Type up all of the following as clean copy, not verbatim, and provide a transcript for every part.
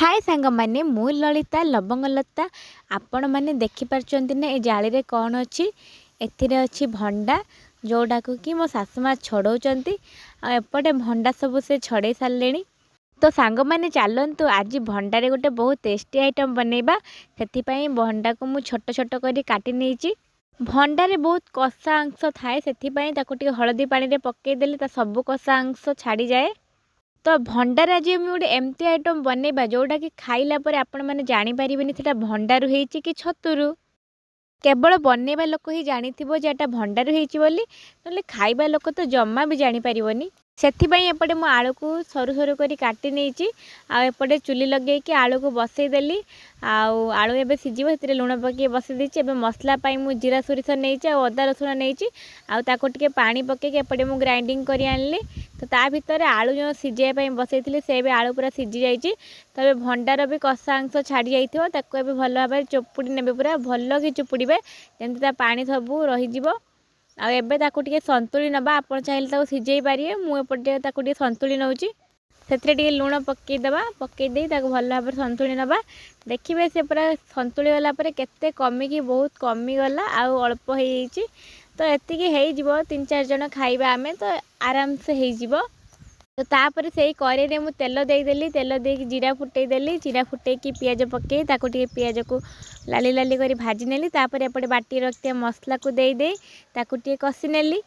हाय सांग माने मु ललिता लवंगलता आपण मैंने देखिपार्चंती ना ए जाली रे कौन अच्छी एथिरे अच्छी भंडा जोड़ा को कि मो सासुमा छड़ौचंती एपटे भंडा सब से छड़े सारे। तो सांग मैंने चलतु आज भंडारे गोटे बहुत टेस्टी आइटम बनैबा से भंडा को मु छोट छोट कर काटी नहीं। भंडारे बहुत कषा अंश थाए से हलदी पानी पकईदेले सब कषा अंश छाड़ी जाए। तो भंडार आज मुझे गोटे एमती आइटम बनैबा जोटा कि खाइला पर आपण मैंने जानीपारे से भंडारू होती कि छतुरु केवल बनैबा लोक ही जानी जेटा भंडारू होती बोली ना खाइबा लोक तो जमा भी जानीपारे। ସେଥିପାଇଁ ଏପଟେ ମୁଁ ଆଳୁକୁ ସରୁ ସରୁ କରି କାଟି ନେଇଛି ଆଉ ଏପଟେ ଚୁଲି ଲଗେଇକି ଆଳୁକୁ ବସେଇଦେଲି ଆଉ ଆଳୁ ଏବେ ସିଝିବ ସେଥିରେ ଲୁଣ ପକାଇ ବସେଇ ଦେଇଛି। ଏବେ ମସଲା ପାଇଁ ମୁଁ ଜିରା ସୋରିଷ ନେଇଛି ଆଉ ଅଦା ରସୁଣ ନେଇଛି ଆଉ ତାକୁ ଟିକେ ପାଣି ପକାଇକି ଏପଟେ ମୁଁ ଗ୍ରାଇଣ୍ଡିଙ୍ଗ କରି ଆଣିଲି। ତ ତା ଭିତରେ ଆଳୁ ଯେଉଁ ସିଝାଇବା ପାଇଁ ବସେଇଥିଲି ସେ ଏବେ ଆଳୁ ପୁରା ସିଝି ଯାଇଛି। ତ ଏବେ ଭଣ୍ଡାର ବି କଷା ଅଂଶ ଛାଡ଼ି ଯାଇଥିବ ତାକୁ ଏବେ ଭଲ ଭାବରେ ଚୋପୁଡ଼ି ନେବେ ପୁରା ଭଲ କି ଚୋପୁଡ଼ିବେ ଯେମିତି ତା ପାଣି ସବୁ ରହିଯିବ। ଆଉ ଏବେ ତାକୁ ଟିକେ ସନ୍ତୁଳି नबा आप चाहिए ताको सिझे पारे मुझे ताको सन्तुली नौची से लुण पकईदेवा पकईदे भल भाव सन्तुली नबा देखिए से पूरा सन्तुली गलापर केते कमिकी बहुत कमिगला आउ अल्प हो तो एतिकी हो 3-4 जन खाइबा आमे तो आराम से हो। तो तापर से कड़े मु तेल देदेली तेल दे जीरा फुटेदेली जीरा फुटेकी पियाज पकई ताको पियाज को लाली लाली कर भाजी नेली तापर एपटे बाटी रखिया मसला को दे ताको कषि नेली।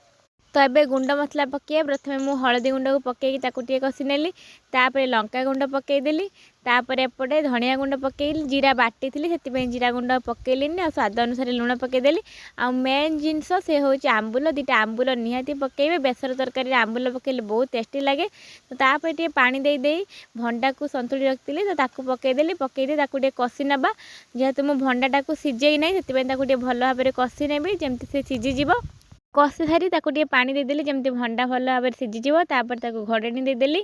तो ये गुंड मसला पकईया प्रथम मु हलदी गुंड को पकईकी ताको कषि नेली तापर लंका गुंड पकईदेली तापर एपटे धनिया गुंड पकईली जीरा बाटी थी से जीरा गुंड पकईलिनी आ स्वाद अनुसार लुण पकईदेली। आ मेन जिनस से हूँ आंबुल 2टा आंबुल निहाती पकईबे बेसर तरकारी आंबुल पकईले बहुत टेस्टी लगे। तो तापर टे पानी दे भंडा को सन्तुली रखी तो ताकू पकईदेली पकईदे ताकू कषि नबा जेहेतु मु भंडाटा को सिझे ना से भल भाव कषि नेबी जमती से सिझीज कषि सारी ताकू पानी देदेली जमती भंडा भल भाव सिझीज तापर ताकू घोड़नी देदेली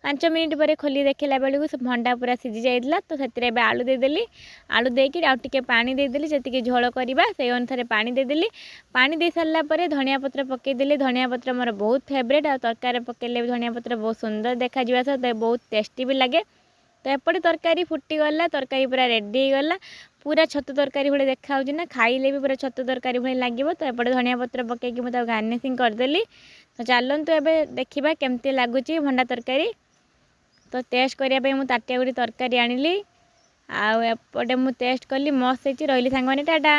5 मिनिट पर खोली देखला बेलू से भंडा पूरा सिझी जाइला। तो से आलू देदेली आलू देकी आउ टिके पानी देदेली जी झोल करवा से अनुसार पानी देदेली पानी दे सारा पर धनिया पत्र पकईदेली धनिया पत्र मोर बहुत फेवरेट आ तरकारी पकईले धनिया पत्र बहुत सुंदर देखा सहित बहुत टेस्टी भी लगे। तो एपटे तरकारी फुटीगला तरकारी पूरा रेडी होगला पूरा छतु तरकारी भाई देखा ना खाइले भी पूरा छतु तरकारी भाई लगे। तो एपटे धनिया पत्र पकईकी मुझे गार्निशिंग करदेली। तो चलतु एवं देखा केमती लगुच भंडा तरकारी। तो टेस्ट करने मुझे ताटिया गुड़ी तरकारी आनिली आउ एपटे मु टेस्ट कली मस्त रही सांग टाटा।